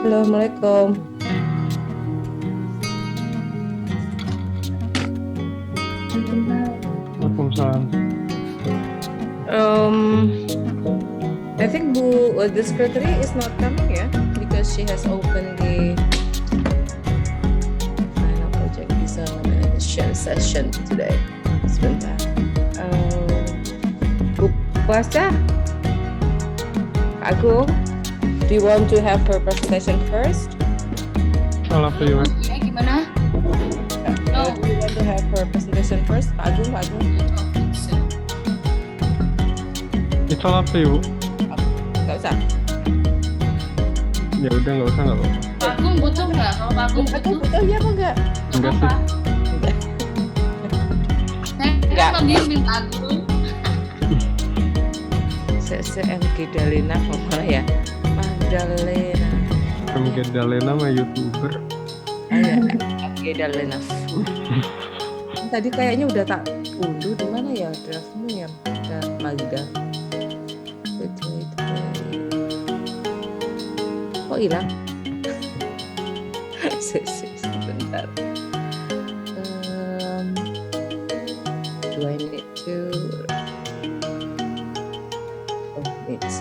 Assalamualaikum. Waalaikumsalam. I think the secretary is not coming, yeah, because she has opened the final project examination session today. Sebentar. Bu Puasa, Agung, do you want to have her presentation first? Salah you. Ya, gimana? No. Do you want to have her presentation first? Pak Agung. It's all up to you. Nggak usah. Ya udah nggak usah nggak apa-apa. Pak Agung butuh nggak? Kalau Pak Agung butuh, Iya apa enggak? Enggak apa? sih. Saya kan pembimbing Pak Agung. Maghdalena apa ya? Maghdalena. Maghdalena mah YouTuber. Maghdalena. Tadi kayaknya udah tak unduh, di mana ya draftmu ya? Magda. Wait. Kok hilang? Sebentar. Do I need to? It's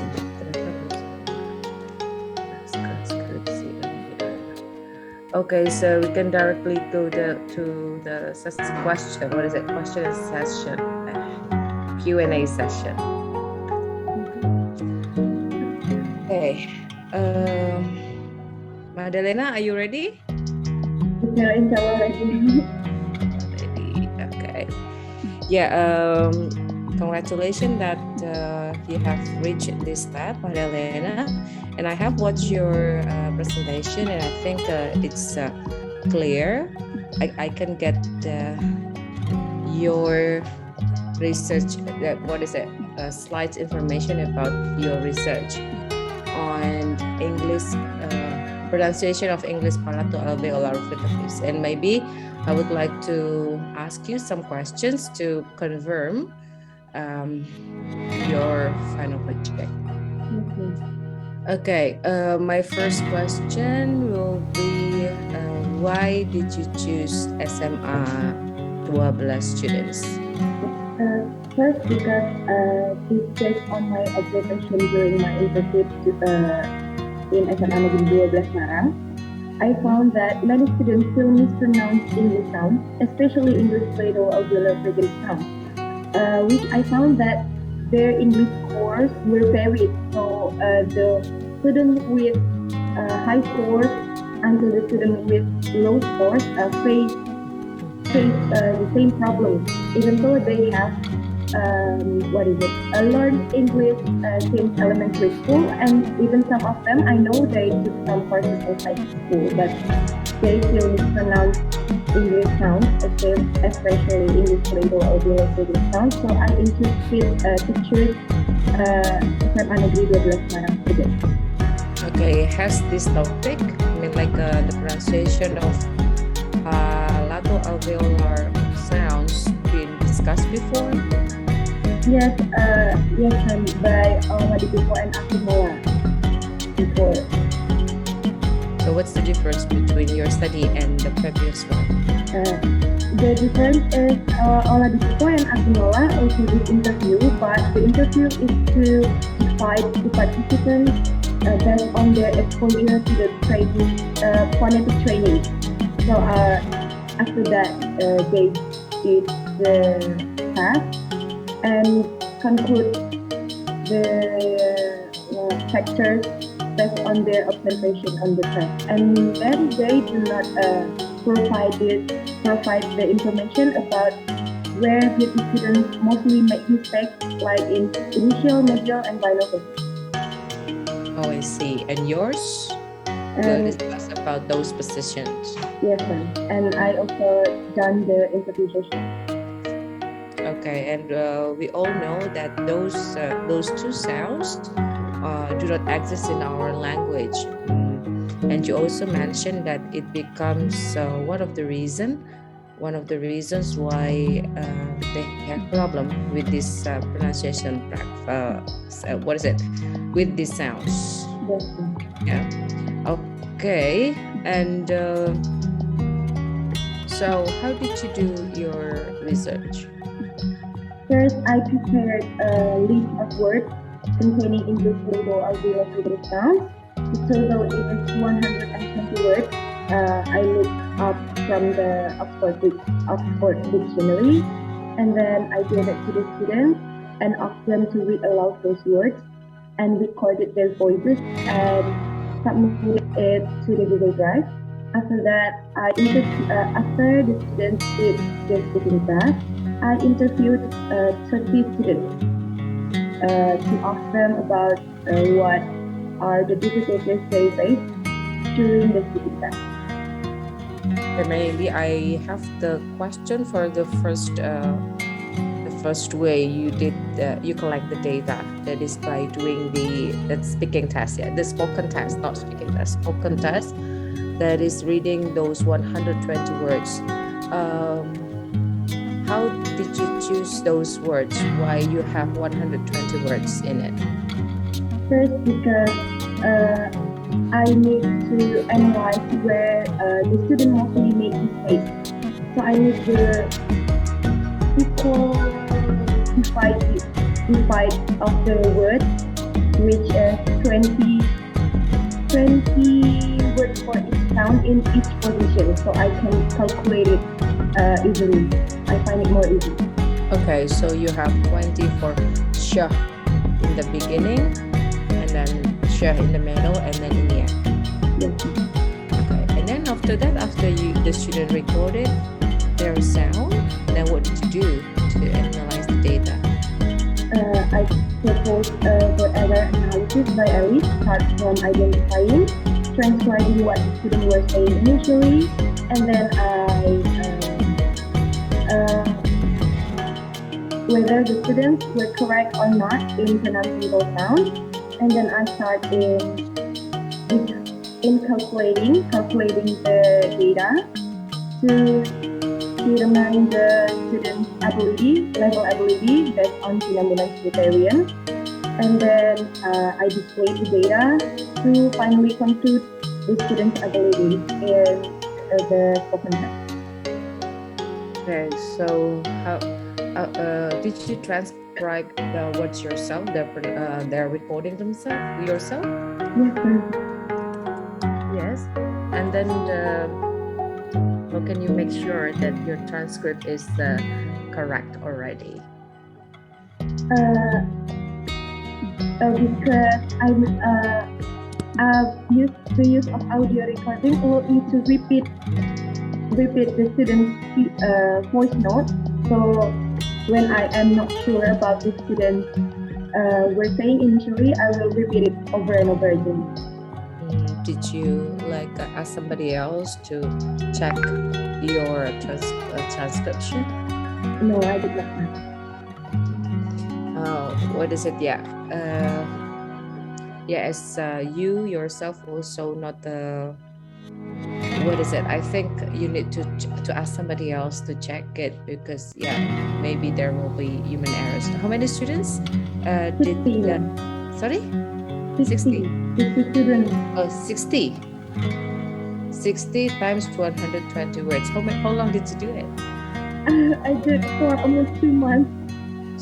Skripsi. Okay, so we can directly go to the question. What is it? Question session. Q&A session. Okay. Maghdalena, are you ready? Ya, insya Allah ready. Ready. Okay. Yeah. Congratulations that you have reached this step, Maghdalena. And I have watched your presentation, and I think it's clear. I can get your research. What is it? Slides information about your research on English pronunciation of English palatal alveolar fricatives. And maybe I would like to ask you some questions to confirm your final project. Okay, my first question will be why did you choose SMA 12 students? First, because it's based on my observation during my internship in SMA Negeri 12 Semarang. I found that many students still mispronounce English sounds, especially English palatal alveolar fricatives sounds. Which I found that their English scores were varied. So the student with high scores until the student with low scores face the same problem, even though they have learned English since elementary school, and even some of them I know they took some courses outside school, but they still mispronounce English sounds, especially English palatal alveolar fricatives sounds. So I interested to choose SMA Negeri 12 Semarang students. Okay, has this topic, the pronunciation of palatal alveolar sounds been discussed before? Yes, by Oladipo and Akimola before. So what's the difference between your study and the previous one? The difference is Oladipo and Akimola also did interview, but the interview is to divide the participants based on their exposure to the training, phonetic training. So after that, they did the task and conclude the factors based on their observation on the test, and then they do not provide the information about where the students mostly make mistakes, like in initial, medial, and final cases. Oh, I see. And yours? We'll discuss about those positions. Yes, ma'am. And I also done the interview session. Okay, and we all know that those two sounds do not exist in our language. And you also mentioned that it becomes one of the reasons why they have problem with this pronunciation with these sounds. Yes, ma'am. Yeah. Okay, and so how did you do your research? First, I prepared a list of words containing English lingo audio sounds. The total is 120 words. I looked up from the Oxford Dictionary, and then I gave it to the students and asked them to read aloud those words and recorded their voices and submitted it to the Google Drive. After that, after the students did their speaking task, I interviewed 30 students to ask them about what are the difficulties they face during the speaking task. Maybe I have the question for the first way you did you collect the data, that is by doing the speaking test, the spoken test, not speaking test, spoken test, that is reading those 120 words. How did you choose those words? Why you have 120 words in it? First, because I need to analyze where the student mostly make mistakes. So I need the equal divide of the words, which is 20 words for each sound in each position. So I can calculate it easily. I find it more easy. Okay, so you have 20 for sh in the beginning, and then sh in the middle, and then in the end. Yes. Okay, and then after that, after the student recorded their sound, then what did you do to analyze the data? I propose the error analysis by Alice, start from identifying, transcribing what the student was saying initially, and then whether the students were correct or not in pronouncing those sounds, and then I start in calculating the data to determine the student's level ability based on phenomenon criterion, and then I display the data to finally conclude the student's ability in the spoken test. Okay, so how did you transcribe the words yourself? They're recording themselves yourself? Yes. Yes. And then how can you make sure that your transcript is correct already? Because the use of audio recording allowed me to repeat the student's voice note. So when I am not sure about the student were saying initially, I will repeat it over and over again. Did you ask somebody else to check your transcription? No, I did not. What is it? Yeah. As you yourself also not the. What is it? I think you need to ask somebody else to check it, because maybe there will be human errors. How many students did that? Sorry? 60. 60 students. Oh, 60. 60 times 120 words. How long did you do it? I did for almost 2 months.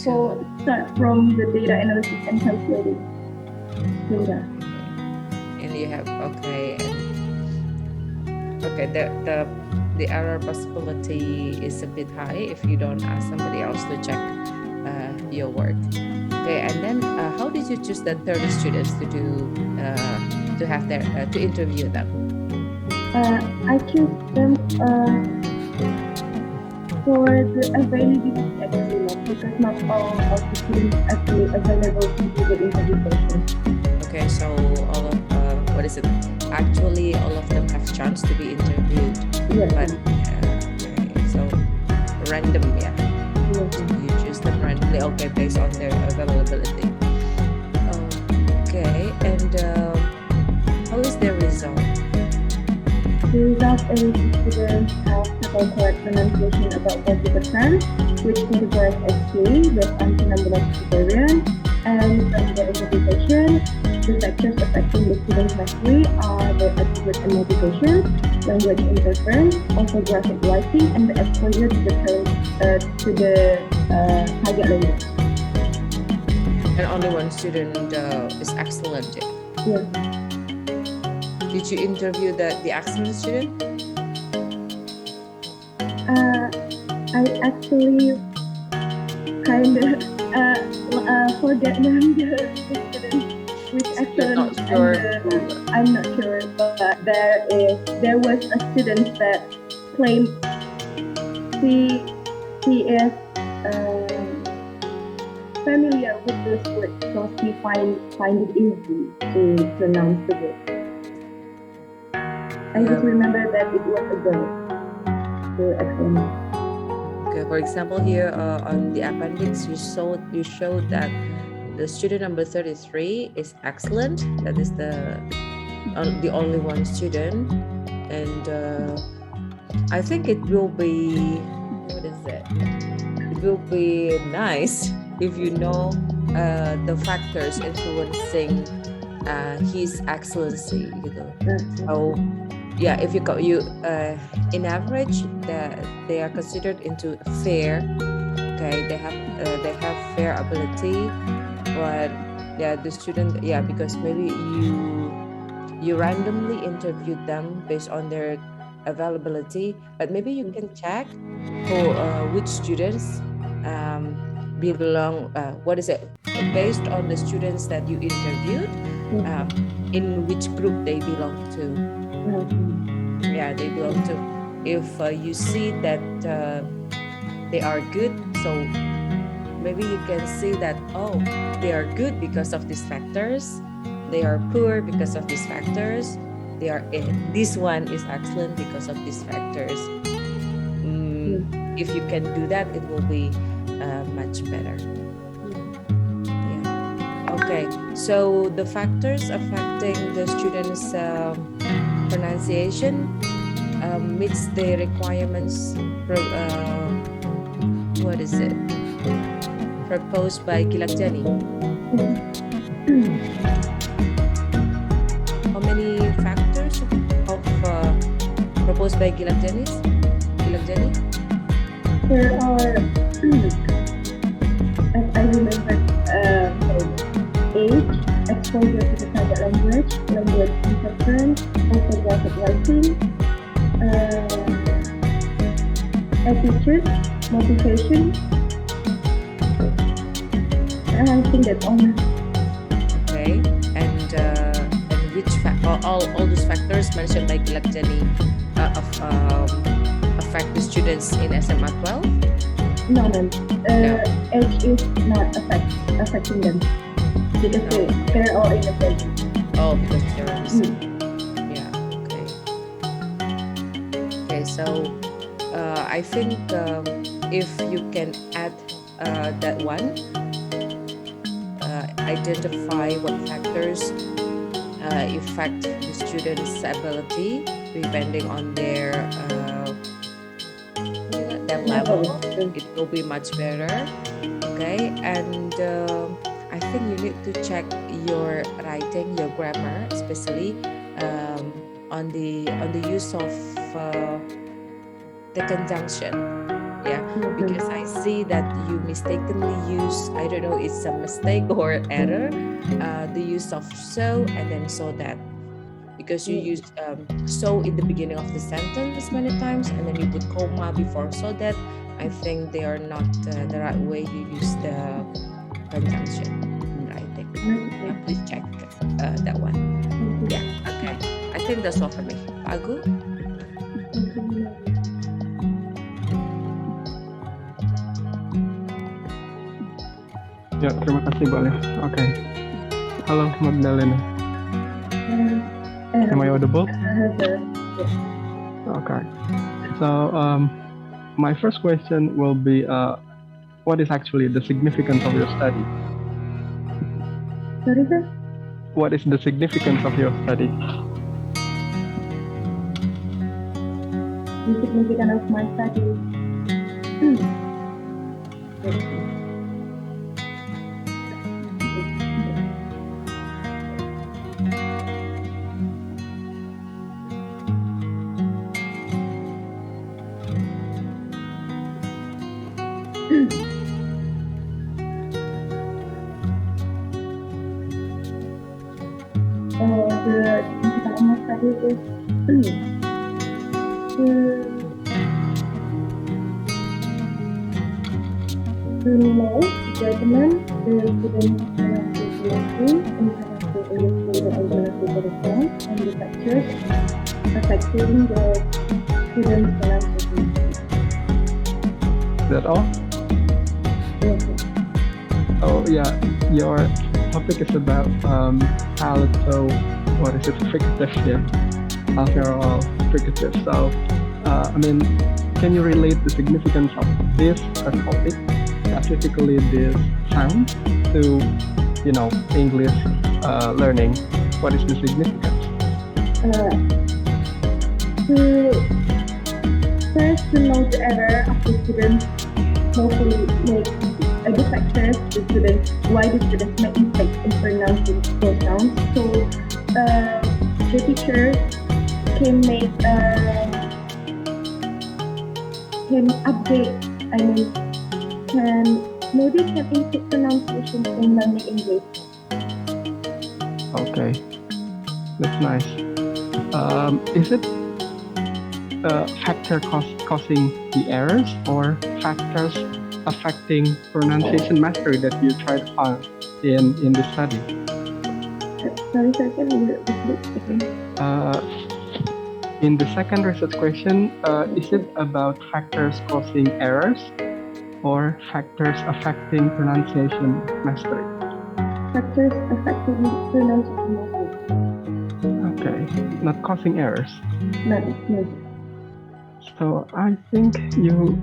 So start from the data analysis and calculating data. And you have the error possibility is a bit high if you don't ask somebody else to check your work. Okay, and then how did you choose the 30 students to have to interview them? I choose them for the availability actually, because not all of the students actually available to do the interview session. Okay, so all of actually all of them have chance to be interviewed. Yes. But okay, so random, yeah. Yes. You choose them randomly, okay, based on their availability. Okay, and how is their result? The result is students have total correct pronunciation about 40%, which categorized as C based on phenomenon criterion, and from the interpretation, the factors affecting the student's mastery are the attitude and motivation, language interference, orthographic writing, and the exposure to the target language. And only one student is excellent. Yeah. Did you interview the excellent student? I actually kind of forget the student which excellent. Not sure. I'm not sure, but there was a student that claimed he is familiar with those words, so he find it easy to pronounce the word. I just remember that it was a girl. So excellent. Okay, for example, here on the appendix, you showed that the student number 33 is excellent. That is the only one student, and I think it will be It will be nice if you know the factors influencing his excellency. So yeah, if you in average, they are considered into fair. Okay, they have fair ability, but yeah, the student, because maybe you randomly interviewed them based on their availability, but maybe you can check for which students belong. Based on the students that you interviewed, in which group they belong to. They belong to. If you see that they are good, so maybe you can see that they are good because of these factors. They are poor because of these factors. This one is excellent because of these factors. If you can do that, it will be much better. Okay, so the factors affecting the students' pronunciation meets the requirements proposed by Gilakjani. How many factors of proposed by Gilakjani? There are, as I remember, age, exposure to the target language interference, orthographic writing, attitude, motivation. And I think that's all. Okay, and which all those factors mentioned by Gilakjani affect the students in SMA 12? No, ma'am. Age is not affecting them because they're all in the same. Oh, because they're in the same. Okay, so I think if you can add that one, identify what factors affect the student's ability depending on their level, it will be much better. Okay, and I think you need to check your writing, your grammar, especially on the use of the conjunction. Because I see that you mistakenly use, I don't know, it's a mistake or error, the use of so and then so that. Because you used so in the beginning of the sentence many times, and then you put comma before so that. I think they are not the right way you use the conjunction in writing. Please check that one. Okay. I think that's all for me. Pak Agu? Ya, terima kasih Mbak Alif. Okay. Halo Maghdalena. Am I audible? Okay. So my first question will be, what is actually the significance of your study? Sorry, sir? What is the significance of your study? The significance of my study. the significance of my study is to know, judgment, the students pronunciation, international English and pronunciation, and the factors affecting the students pronunciation. Is that all? Yes. Oh yeah, your topic is about palato, what is it, fricative, yeah, alveolar fricative. So, can you relate the significance of this topic, specifically this sound, to, English learning? What is the significance? To know the error of the students, hopefully make the factors the students, why the students make mistakes in pronouncing those sounds. So the teacher can update, maybe can improve pronunciation in learning English. Okay, that's nice. Is it factor causing the errors, or factors affecting pronunciation mastery that you try to find in the study? Sorry, can you repeat again? In the second research question, is it about factors causing errors or factors affecting pronunciation mastery? Factors affecting pronunciation mastery. Okay, not causing errors. No. So I think you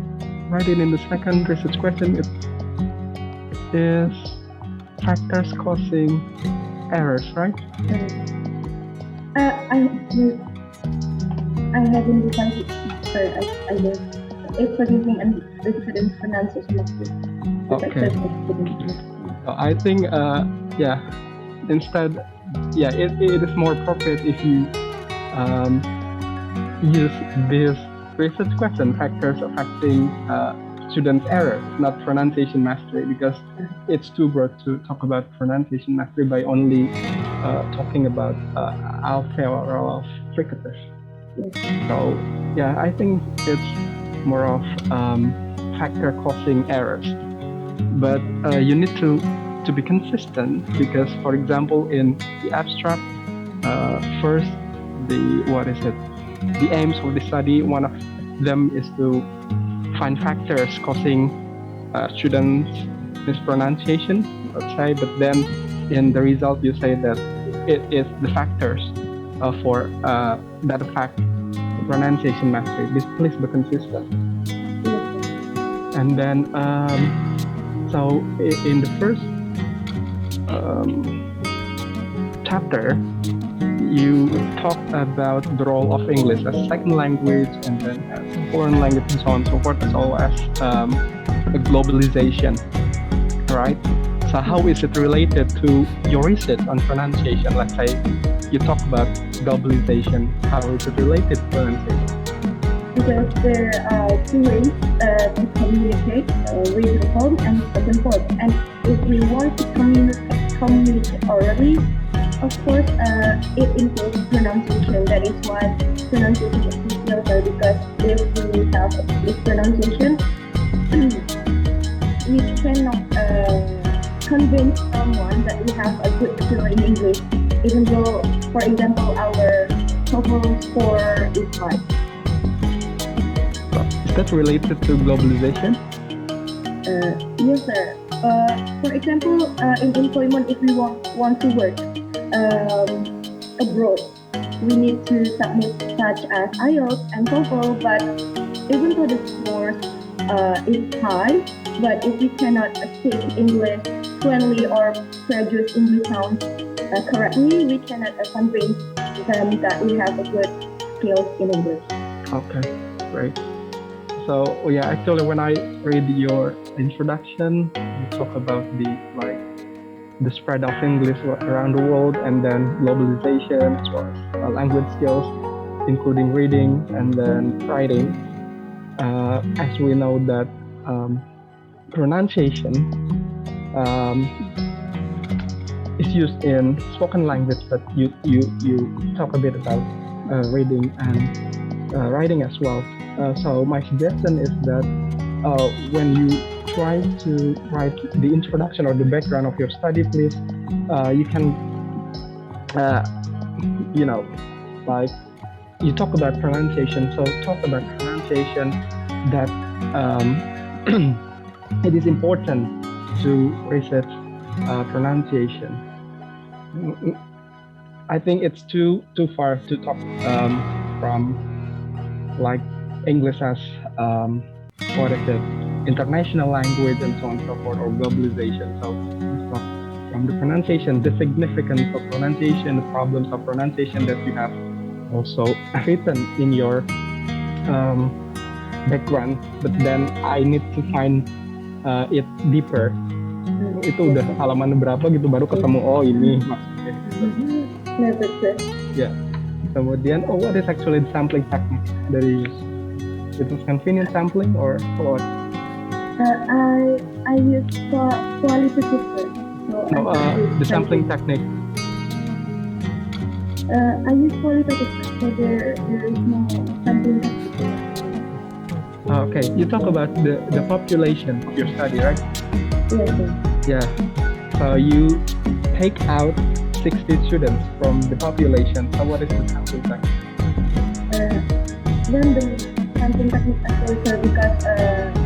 write it in the second research question. It is factors causing errors, right? I haven't decided, but I guess it's forgiving and the students' pronunciation mastery. Okay. So I think, instead, it is more appropriate if you use this research question, factors affecting students' errors, not pronunciation mastery, because it's too broad to talk about pronunciation mastery by only talking about alveolar fricative. So, I think it's more of factor causing errors. But you need to be consistent, because, for example, in the abstract, first, the aims of the study, one of them is to find factors causing students' mispronunciation, let's say, but then in the result you say that it is the factors for that affect pronunciation mastery. Please be consistent. And then, so in the first chapter, you talk about the role of English as second language, and then as a foreign language, and so on and so forth, as well as a globalization, right? So how is it related to your research on pronunciation? Let's say you talk about globalization. How is it related to pronunciation? Because there are two ways to communicate, written form and spoken form. And if we want to communicate orally, of course, it includes pronunciation. That is why pronunciation is crucial, because if we have this pronunciation, we cannot convince someone that we have a good skill in English, even though, for example, our TOEFL score is high. Is that related to globalization? Yes, sir. For example, in employment, if we want to work abroad, we need to submit such as IELTS and TOEFL, but even though the score is high, but if we cannot speak English fluently or produce English sounds correctly, we cannot convince them that we have a good skills in English. Okay, great. So actually, when I read your introduction, you talk about the spread of English around the world, and then globalization, as well as language skills, including reading and then writing. As we know that pronunciation is used in spoken language, but you talk a bit about reading and writing as well. So my suggestion is that when you try to write the introduction or the background of your study, please, you can, like you talk about pronunciation. So talk about pronunciation, that it is important to research pronunciation. I think it's too far to talk from like English as what is it, international language and so on and so forth, or globalization. So from the pronunciation, the significance of pronunciation, the problems of pronunciation that you have also written in your background, but then I need to find it deeper. Itu udah halaman berapa gitu baru ketemu, oh ini maksudnya. Ya. Kemudian, what is actually the sampling technique that you use? It was convenient sampling or what? I use qualitative. No, the sampling technique. I use qualitative, so there is no sampling technique. Okay, you talk about the population of your study, right? Yes. Yeah. So you take out 60 students from the population. So what is the sampling technique? Then the sampling technique also because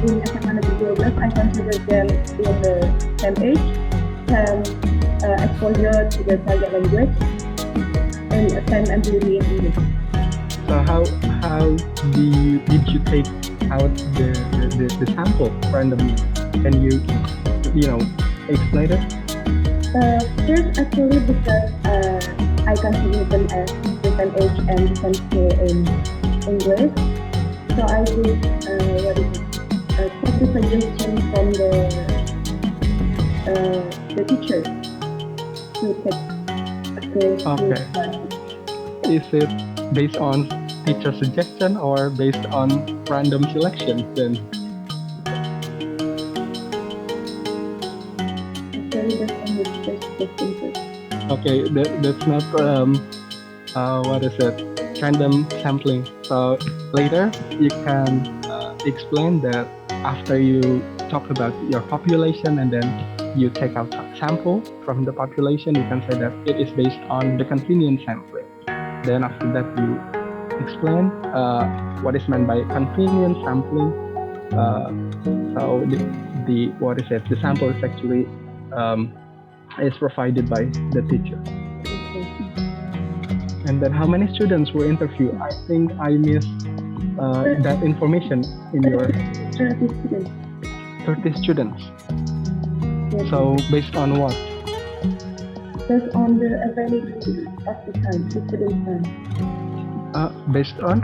in SMA Negeri 12 I consider them in the same age, same exposure to the target language, and same ability in English. So how did you take out the sample randomly? Can you explain it? First, actually, because I consider them as the same age and the same skill in English, so I would take the suggestion from the teacher to take Okay. Is it based on teacher suggestion or based on random selection then? Okay, that's not what is it? Random sampling. So later you can explain that after you talk about your population and then you take out a sample from the population, you can say that it is based on the convenient sampling. Then after that you explain what is meant by convenient sampling. So the what is it? The sample is actually is provided by the teacher. And then how many students were interviewed? I think I missed that information in your 30 students. 30 students. Yes. So based on what? Based on the availability of the time, the student time. Based on?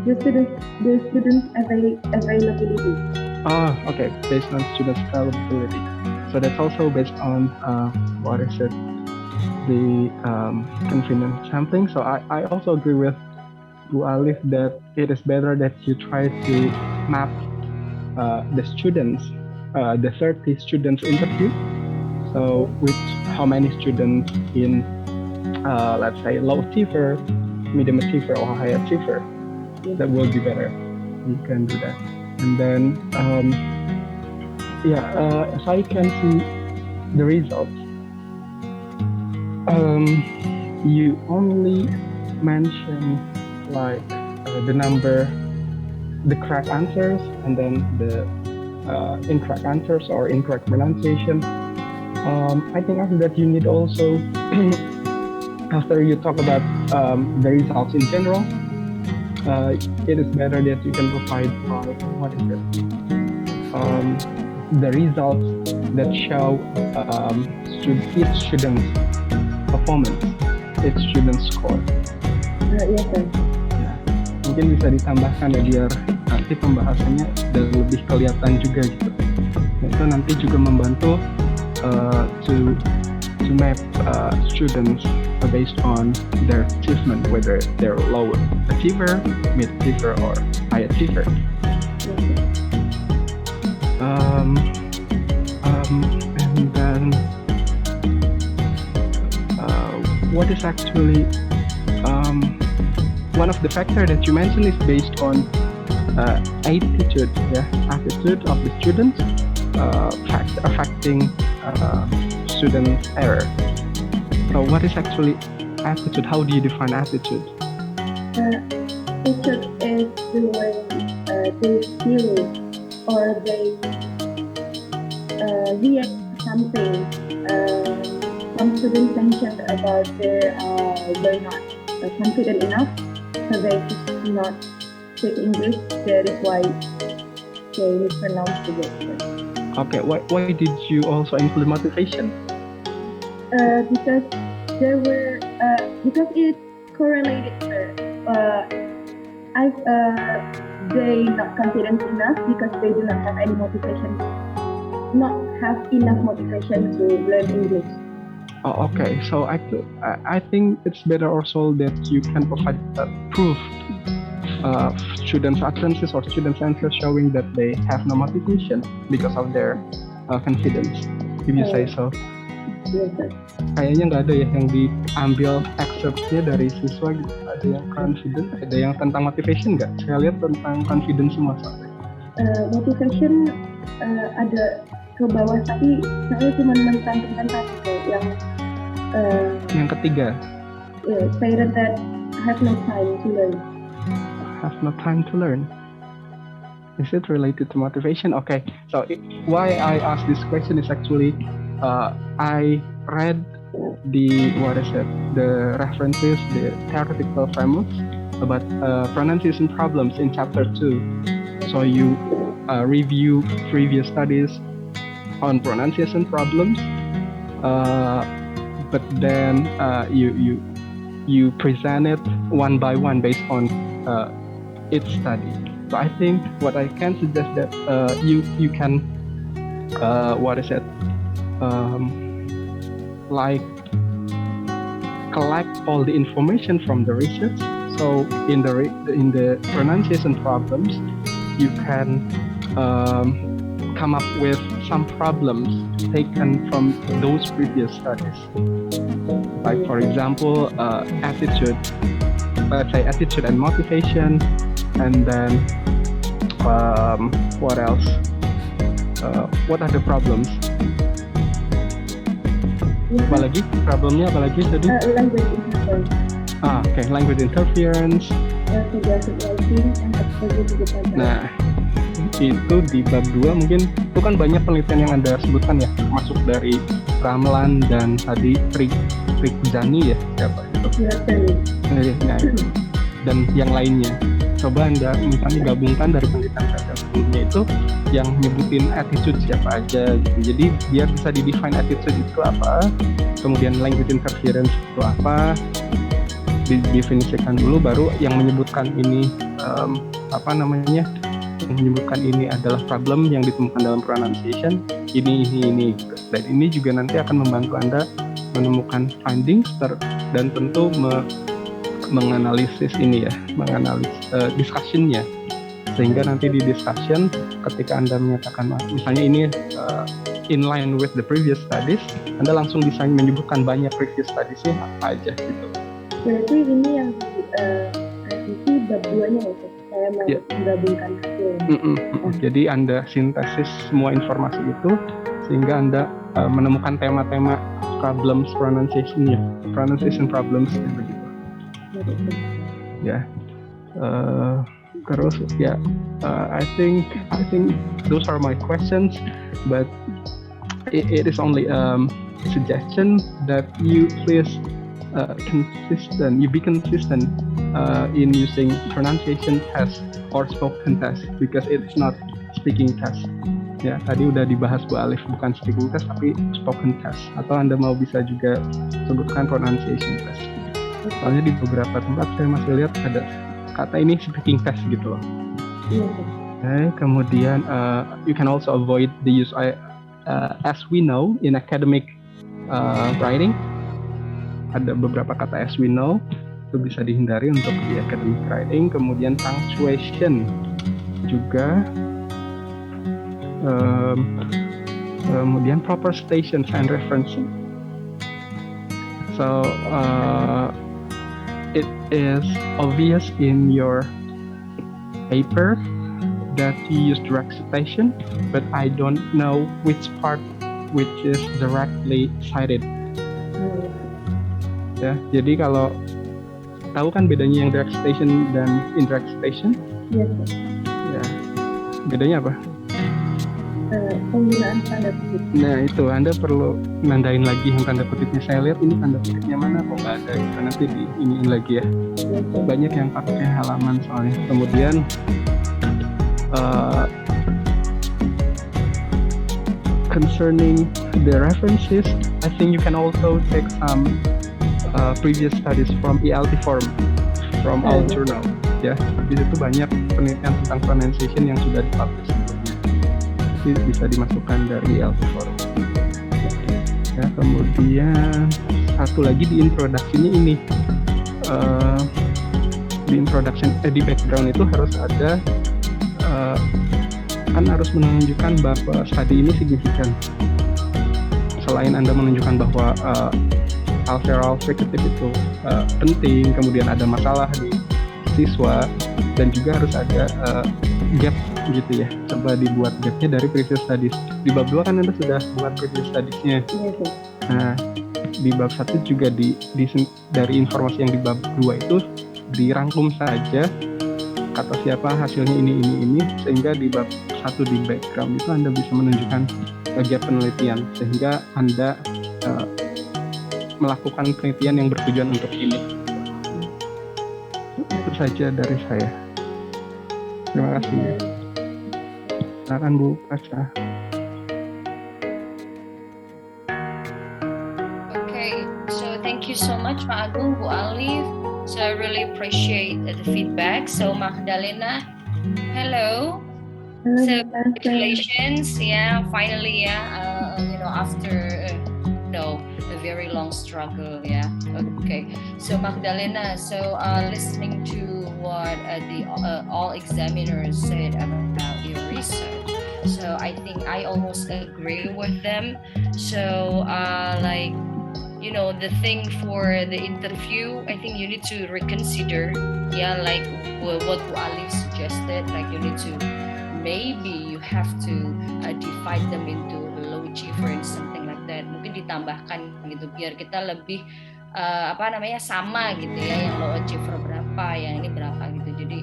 The students availability. Okay. Based on students' availability. So that's also based on what is it? The convenient sampling. So I also agree with Bu Alif that it is better that you try to map the students, the 30 students interviewed. So with how many students in let's say low achiever, medium achiever, or high achiever, that will be better. You can do that. And then so you can see the results. You only mention like the number, the correct answers, and then the incorrect answers or incorrect pronunciation. I think after that you need also, after you talk about the results in general, it is better that you can provide what is it? The results that show each student's performance, each student's score. Yes, sir. Ya, mungkin bisa ditambahkan ya biar nanti pembahasannya lebih kelihatan juga gitu. Nah, itu nanti juga membantu to map students based on their achievement, whether they're low achiever, mid achiever, or high achiever. And then what is actually one of the factor that you mentioned is based on attitude of the student affecting student error. So what is actually attitude? How do you define attitude? Attitude is the way they feel or they react to something. Some students mentioned about they're not confident enough, so they just not speak English. That is why they mispronounce the word. Okay, why did you also include motivation? Because there were because it correlated. They not confident enough because they do not have any motivation, not have enough motivation to learn English. Oh, okay. So I think it's better also that you can provide proof students' utterances or students' answers showing that they have no motivation because of their confidence. If you say so. Yes, sir. Kayaknya nggak ada ya yang diambil excerpt-nya dari siswa gitu. Ada yang confident, ada yang tentang motivation nggak? Saya lihat tentang confidence semua soalnya. Motivation ada ke bawah, tapi saya cuma mencantumkan satu yang ketiga. Parents that have no time to learn. Have no time to learn. Is it related to motivation? Okay, so why I ask this question is actually I read the references, the theoretical frameworks about pronunciation problems in chapter 2. So you review previous studies on pronunciation problems, but then you present it one by one based on each study. So I think what I can suggest that you can like collect all the information from the research. So in the pronunciation problems, you can come up with some problems taken from those previous studies. Like for example, attitude. Let's say attitude and motivation, and then what else? What are the problems? Apalagi problemnya apalagi tadi? Language interference. Okay, language interference. Nah, itu di bab 2 mungkin itu kan banyak penelitian yang Anda sebutkan ya, termasuk dari Ramlan dan tadi Rikjani ya, siapa itu? Nah, dan yang lainnya. Coba Anda misalnya gabungkan dari penelitian saya sebelumnya itu yang nyebutin attitude siapa aja gitu. Jadi biar bisa di-define attitude itu apa, kemudian language interference itu apa, didefinisikan dulu, baru yang menyebutkan ini yang menyebutkan ini adalah problem yang ditemukan dalam pronunciation ini gitu. Dan ini juga nanti akan membantu Anda menemukan findings dan tentu menganalisis discussion-nya, sehingga nanti di discussion ketika Anda menyatakan misalnya ini in line with the previous studies, Anda langsung bisa menyebutkan banyak previous studies-nya apa aja gitu. Berarti ini yang revisi bab 2-nya ya, saya menggabungkan hasilnya. Jadi Anda sintesis semua informasi itu sehingga Anda menemukan tema-tema pronunciation problems begitu. Ya. Terus ya, I think those are my questions, but it is only suggestion that you please be consistent in using pronunciation test or spoken test, because it's not speaking test. Ya, tadi udah dibahas Bu Alif, bukan speaking test tapi spoken test. Atau Anda mau bisa juga sebutkan pronunciation test. Soalnya di beberapa tempat saya masih lihat ada kata ini speaking test gitu loh. Okay, kemudian you can also avoid the use as we know in academic writing. Ada beberapa kata as we know itu bisa dihindari untuk di academic writing. Kemudian punctuation juga. Kemudian proper citations and referencing. So it is obvious in your paper that you use direct citation, but I don't know which part which is directly cited. Ya, jadi kalau tahu kan bedanya yang direct citation dan indirect citation? Yes. Ya, bedanya apa? Penggunaan tanda kutip. Nah itu Anda perlu nandain lagi yang tanda kutipnya. Saya lihat ini tanda kutipnya mana kok nggak ada gitu. Nanti diiniin lagi ya. Banyak yang pakai halaman soalnya. Kemudian concerning the references, I think you can also take some previous studies from ELT forum, from our journal. Ya, di situ banyak penelitian tentang pronunciation yang sudah dipublish sebelumnya. Bisa dimasukkan dari ELT forum. Ya, kemudian satu lagi di introduction-nya ini, di background itu harus ada kan harus menunjukkan bahwa studi ini signifikan. Selain Anda menunjukkan bahwa alveolar fricative itu penting, kemudian ada masalah di siswa, dan juga harus ada gap gitu ya. Coba dibuat gapnya dari previous studies. Di bab 2 kan Anda sudah buat previous studies-nya. Nah, di bab 1 juga dari informasi yang di bab 2 itu dirangkum saja kata siapa hasilnya ini, sehingga di bab 1 di background itu Anda bisa menunjukkan gap penelitian, sehingga Anda melakukan penelitian yang bertujuan untuk ini. Itu saja dari saya. Terima kasih. Silakan Bu Pasha. Okay, so thank you so much Pak Agung, Bu Alif. So I really appreciate the feedback. So Maghdalena, hello. So congratulations, yeah, finally, yeah, after a very long struggle, yeah. Okay, so Maghdalena, so listening to what the all examiners said about your research, so I think I almost agree with them. So the thing for the interview, I think you need to reconsider, yeah, like what Bu Alif suggested, like you need to, maybe you have to divide them into low achiever and something like that. Mungkin ditambahkan gitu biar kita lebih sama gitu ya, yang low achiever berapa, yang ini berapa gitu. Jadi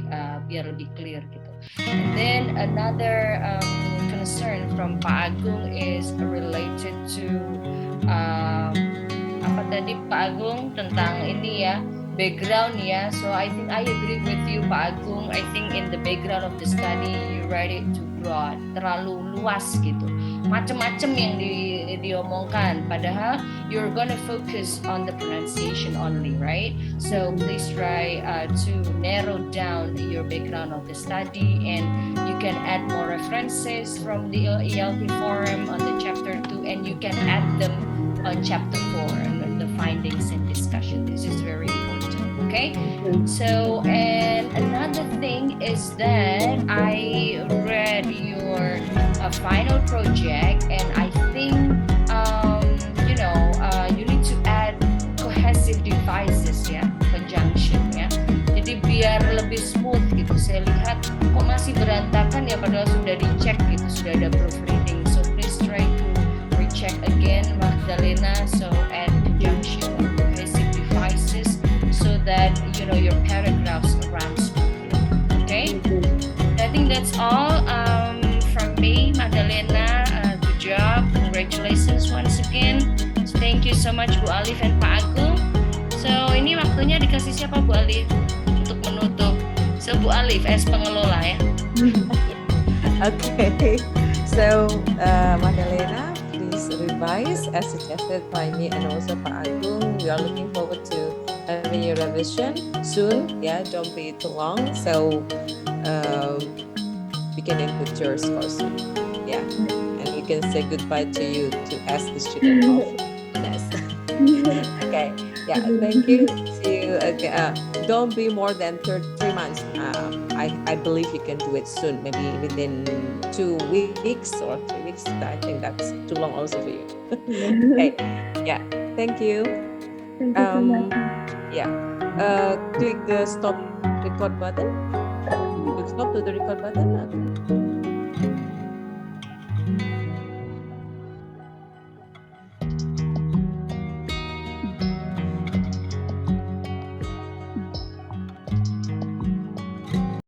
biar lebih clear gitu. And then another concern from Pak Agung is related to tadi Pak Agung tentang ini ya, background ya. So I think I agree with you Pak Agung. I think in the background of the study you write it too broad, terlalu luas gitu. Macam-macam yang diomongkan, padahal you're gonna focus on the pronunciation only, right? So please try to narrow down your background of the study, and you can add more references from the ELT forum on the chapter 2, and you can add them on chapter 4 and the findings and discussion. This is very important, okay? So, and another thing is that I read your final project, and I think you need to add cohesive devices ya, conjunction ya. Jadi biar lebih smooth gitu. Saya lihat kok masih berantakan ya, padahal sudah dicek gitu, sudah ada proofreading. So please try to recheck again, Maghdalena. So add conjunction or cohesive devices so that your paragraphs run smoothly. Okay? I think that's all from me, Maghdalena. Good job. Congratulations once again. So, thank you so much Bu Alif and Pak Agung. So ini waktunya dikasih siapa Bu Alif untuk menutup? So Bu Alif as pengelola ya. Okay. So Maghdalena, please revise as suggested by me and also Pak Agung. We are looking forward to having your revision soon. Yeah, don't be too long. So we can input your score soon. Yeah, and we can say goodbye to you as the student of UNNES. Okay. Yeah, thank you. See you again. Don't be more than 3 months. I believe you can do it soon. Maybe within 2 weeks or 3 weeks. I think that's too long also for you. Okay. Yeah. Thank you. Thank you so much. Yeah. Click the stop record button. Click stop to the record button.